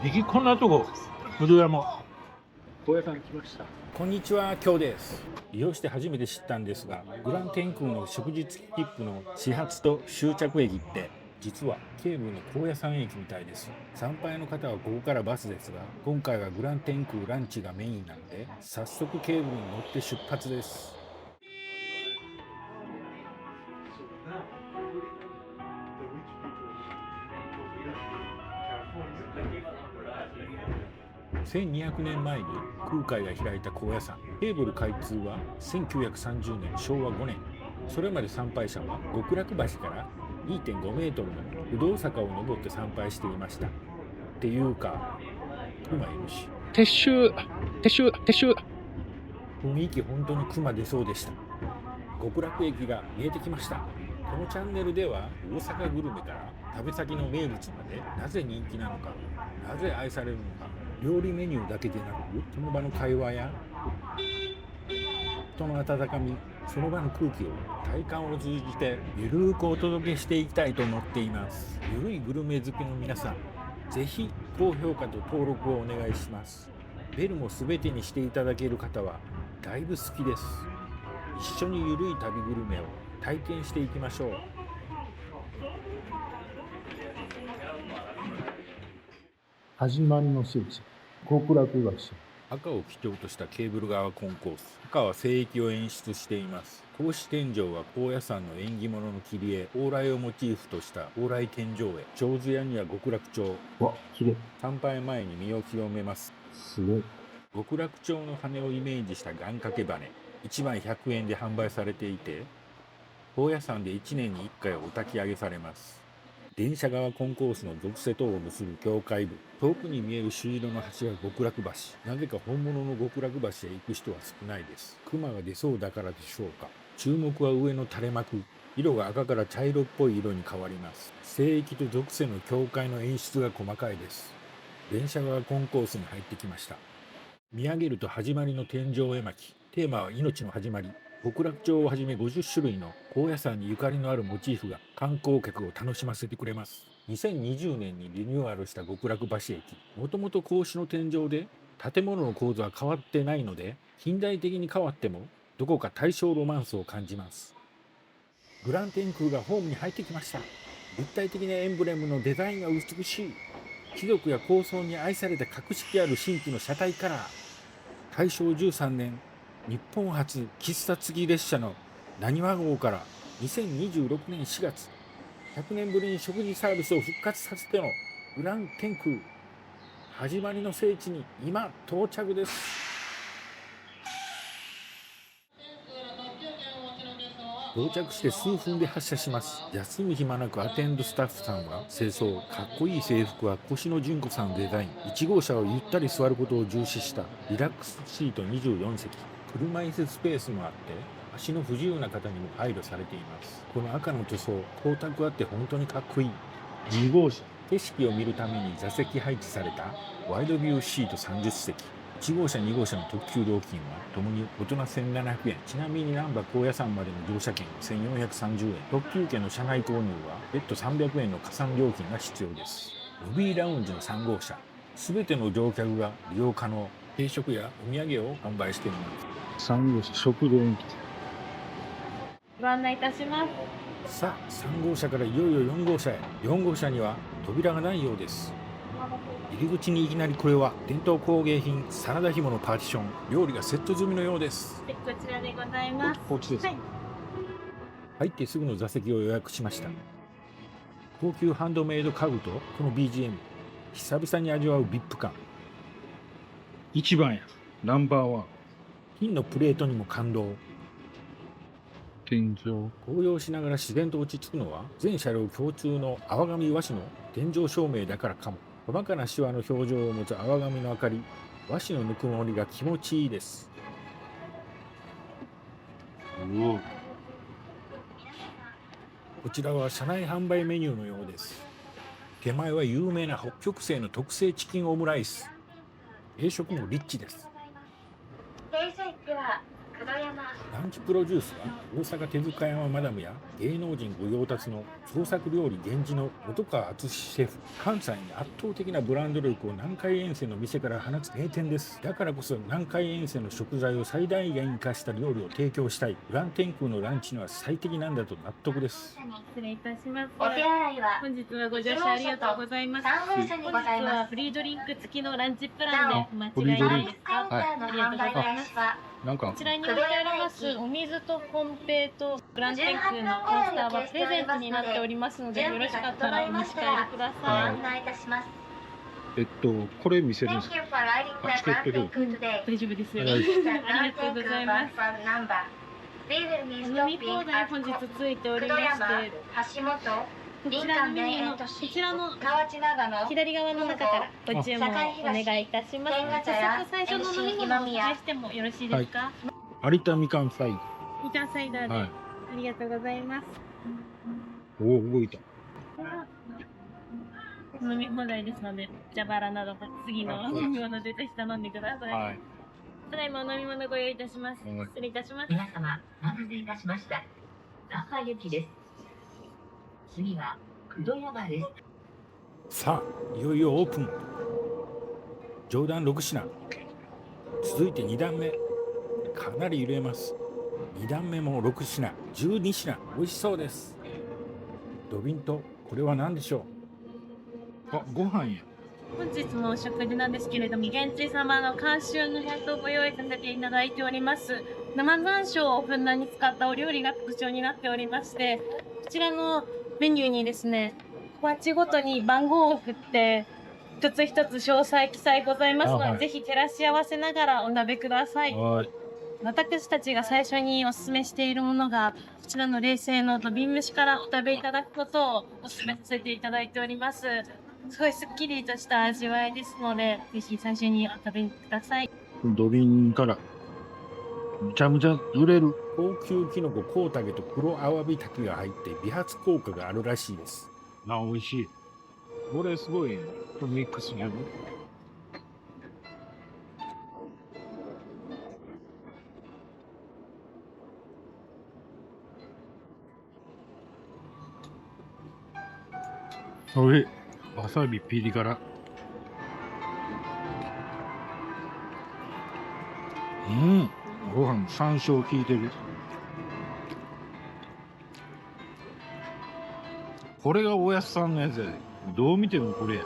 いきこんなとこ、うどやも。高野山来ました。こんにちは、今日です。利用して初めて知ったんですが、グラン天空の食事付き切符の始発と終着駅って実はケーブルの高野山駅みたいです。参拝の方はここからバスですが、今回はグラン天空ランチがメインなので、早速ケーブルに乗って出発です。1200年前に空海が開いた高野山。ケーブル開通は1930年昭和5年。それまで参拝者は極楽橋から 2.5 メートルの不動坂を登って参拝していました。っていうか、熊いるし。撤収。雰囲気本当に熊出そうでした。極楽駅が見えてきました。このチャンネルでは大阪グルメから食べ先の名物までなぜ人気なのか、なぜ愛されるのか、料理メニューだけでなくその場の会話や人の温かみ、その場の空気を体感を通じてゆるーくお届けしていきたいと思っています。ゆるいグルメ好きの皆さん、ぜひ高評価と登録をお願いします。ベルも全てにしていただける方はだいぶ好きです。一緒にゆるい旅グルメを体験していきましょう。始まりの聖地、極楽橋。赤を基調としたケーブル川コンコース。赤は聖域を演出しています。格子天井は高野山の縁起物の切り絵、往来をモチーフとした往来天井絵。手水屋には極楽鳥。わ、綺麗。参拝前に身を清めます。すごい。極楽鳥の羽をイメージした願掛け羽。1枚100円で販売されていて、高野山で1年に1回お焚き上げされます。電車側コンコースの俗世とを結ぶ境界部。遠くに見える朱色の橋は極楽橋。なぜか本物の極楽橋へ行く人は少ないです。熊が出そうだからでしょうか。注目は上の垂れ幕。色が赤から茶色っぽい色に変わります。聖域と俗世の境界の演出が細かいです。電車側コンコースに入ってきました。見上げると始まりの天井絵巻。テーマは命の始まり。極楽鳥をはじめ50種類の高野山にゆかりのあるモチーフが観光客を楽しませてくれます。2020年にリニューアルした極楽橋駅。もともと格子の天井で建物の構造は変わってないので、近代的に変わってもどこか大正ロマンスを感じます。グラン天空がホームに入ってきました。立体的なエンブレムのデザインが美しい。貴族や高層に愛された格式ある新規の車体カラー。大正13年、日本初喫茶付き列車のなにわ号から2026年4月、100年ぶりに食事サービスを復活させてのグラン天空、始まりの聖地に今到着です。到着して数分で発車します。休む暇なくアテンドスタッフさんは清掃。かっこいい制服は越野純子さんのデザイン。1号車はゆったり座ることを重視したリラックスシート24席。車椅子スペースもあって足の不自由な方にも配慮されています。この赤の塗装、光沢あって本当にかっこいい。2号車。景色を見るために座席配置されたワイドビューシート30席。1号車2号車の特急料金はともに大人1700円。ちなみに難波高野山までの乗車券は1430円。特急券の車内購入は別途300円の加算料金が必要です。ロビーラウンジの3号車。すべての乗客が利用可能。軽食やお土産を販売しています。3号車、食堂に来て。ご案内いたします。さあ、3号車からいよいよ4号車へ。4号車には扉がないようです。入り口にいきなりこれは伝統工芸品サラダ紐のパーティション。料理がセット済みのようです。こちらでございます。こっちです。はい。入ってすぐの座席を予約しました。高級ハンドメイド家具とこの BGM、 久々に味わう VIP 感。1番や。ナンバーワン。金のプレートにも感動。天井。高揚しながら自然と落ち着くのは全車両共通の泡紙和紙の天井照明だからかも。細かなシワの表情を持つ泡紙の明かり、和紙のぬくもりが気持ちいいです。こちらは車内販売メニューのようです。手前は有名な北極星の特製チキンオムライス。定食もリッチです。停車駅はランチプロデュースは大阪手塚山マダムや芸能人御用達の創作料理源氏の本川敦シェフ。関西に圧倒的なブランド力を南海沿線の店から放つ名店です。だからこそ南海沿線の食材を最大限生かした料理を提供したい。ウラン天空のランチには最適なんだと納得です。失礼いたします。お手洗いは本日はご乗車ありがとうございます。3号車にござい本日はます。フリードリンク付きのランチプランでお間フリードリンク違いないですか？カウンターの販売開始はなんかこちらに置いてありますお水とコンペイとグラン天空のコースターはプレゼントになっておりますので、よろしかったらお持ち帰りくだごさい。案内いたします。これ見せるんで Thank すか？ you for riding チケット the 料 Grand today. 大丈夫ですよ。はいありがとうございます。 number. We will be 飲み stopping 放題 at 本日ついており久ま土山、して、橋本、こちらのメニューのこちらの河内長野、左側の中からご注文をお願いいたします。早速最初の飲み物をお伝えしてもよろしいですか？有田みかんサイみかんサイダーで、はいありがとうございます。おお、動いた。飲み放題ですので、蛇腹など次の飲み物でぜひ頼んでください。はい。ただいまお飲み物ご用意いたします。はい失礼いたします。皆様、お待たせいたしました。那覇行きです。次は、久土山です。さあ、いよいよオープン。上段6品。続いて2段目。かなり揺れます。2段目も6品、12品。美味しそうです。土瓶と、これは何でしょあ、ご飯や。本日のお食事なんですけれども、現地様の監修の弁当をご用意させていただいております。生山椒をふんだんに使ったお料理が特徴になっておりまして、こちらのメニューにですね、小鉢ごとに番号を振って、一つ一つ詳細記載ございますので、あはいぜひ照らし合わせながらお鍋ください。はい。私たちが最初にお勧めしているものが、こちらの冷製の土瓶蒸しからお食べいただくことをお勧めさせていただいております。すごいスッキリとした味わいですので、ぜひ最初にお食べください。土瓶から。むちゃむちゃ売れる。う。高級キノココウタゲと黒アワビタケが入って美髪効果があるらしいです。あ、美味しい。これすごいね。これミックスにやる。おい、わさびピリ辛。うん、ご飯山椒効いてる。これがおやすさんのやつやで。どう見てもこれや。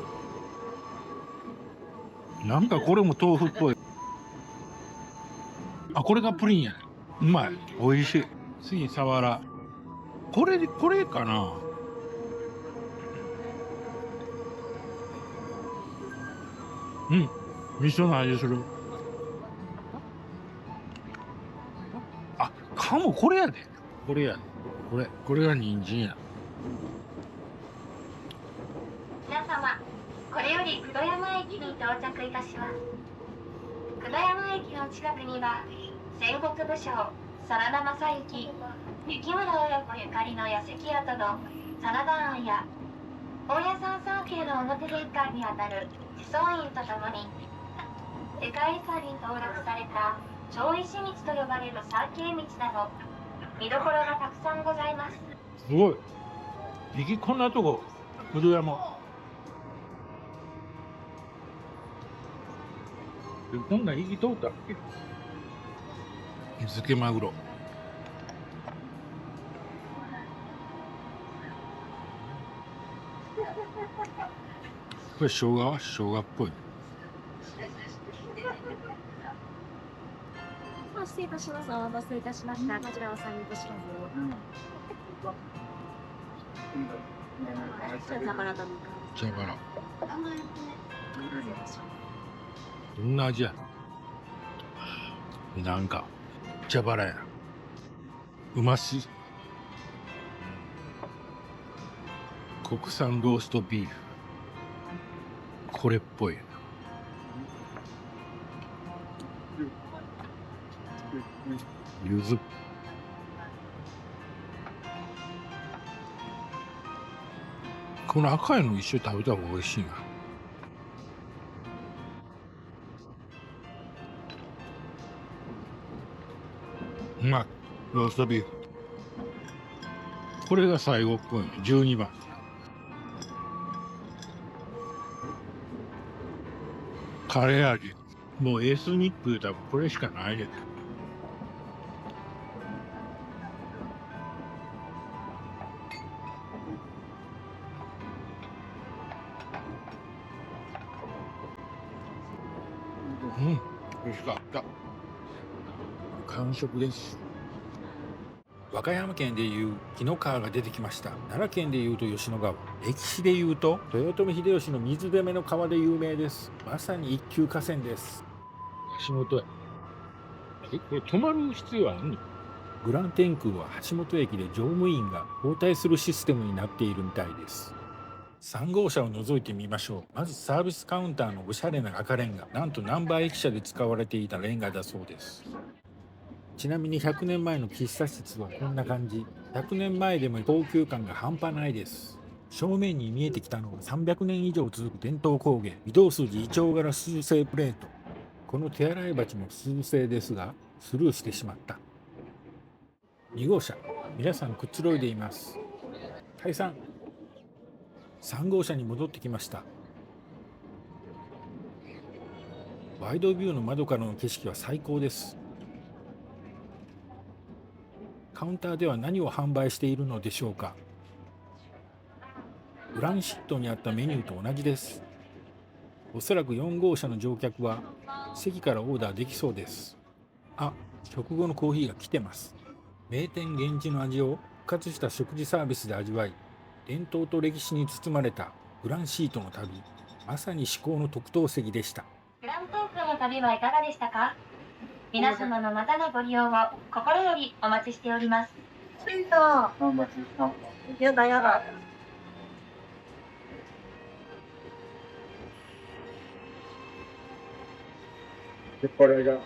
なんかこれも豆腐っぽい。あ、これがプリンやね。うまい。美味しい。次、サワラ。これかな。うん。味噌の味する。あ、かもこれやで。これや。これが人参や。皆様、これより久土山駅に到着いたします。久土山駅の近くには、戦国武将、真田昌幸、雪村親子ゆかりの矢跡跡の真田庵や、大谷山山系の表玄関にあたる地層院とともに、世界遺産に登録された長石道と呼ばれる参詣道など、見どころがたくさんございます。すごい。こんなとこ、久土山。こんなん行き通ったっけ？漬けマグロ。これ生姜っぽい。失礼いたします。お待たせいたしました。こちらお下げいたします。蛇腹とみかん。蛇腹。どんな味や。なんか蛇腹や。うまし。国産ローストビーフ。これっぽい。ゆず。この赤いの一緒に食べた方が美味しいな。まい。ローストビーフ。これが最後っぽいの。12番。カレー味。もうエスニック言うたらこれしかないです。うん、美味しかった。完食です。和歌山県でいう紀の川が出てきました。奈良県でいうと吉野川、歴史でいうと豊臣秀吉の水攻めの川で有名です。まさに一級河川です。橋本や。これ止まる必要あるの？グラン天空は橋本駅で乗務員が交代するシステムになっているみたいです。3号車を覗いてみましょう。まずサービスカウンターのおしゃれな赤レンガ、なんとナンバー駅舎で使われていたレンガだそうです。ちなみに100年前の喫茶室はこんな感じ。100年前でも高級感が半端ないです。正面に見えてきたのは300年以上続く伝統工芸、御堂筋イチョウ柄数製プレート。この手洗い鉢も数製ですがスルーしてしまった。2号車、皆さんくつろいでいます。解散。3号車に戻ってきました。ワイドビューの窓からの景色は最高です。カウンターでは何を販売しているのでしょうか。グランシットにあったメニューと同じです。おそらく4号車の乗客は席からオーダーできそうです。あ、食後のコーヒーが来てます。名店現地の味を復活した食事サービスで味わい、伝統と歴史に包まれたグランシートの旅、まさに至高の特等席でした。グラントークの旅はいかがでしたか？皆様のまたのご利用を心よりお待ちしております。やだやだ。これが。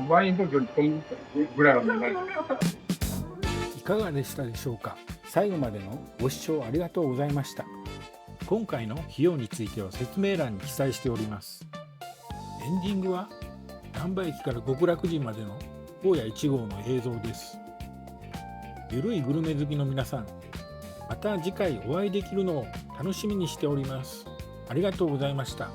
ワインとぐらいいかがでしたでしょうか。最後までのご視聴ありがとうございました。今回の費用については説明欄に記載しております。エンディングは難波駅から極楽寺までの荒野1号の映像です。ゆるいグルメ好きの皆さん、また次回お会いできるのを楽しみにしております。ありがとうございました。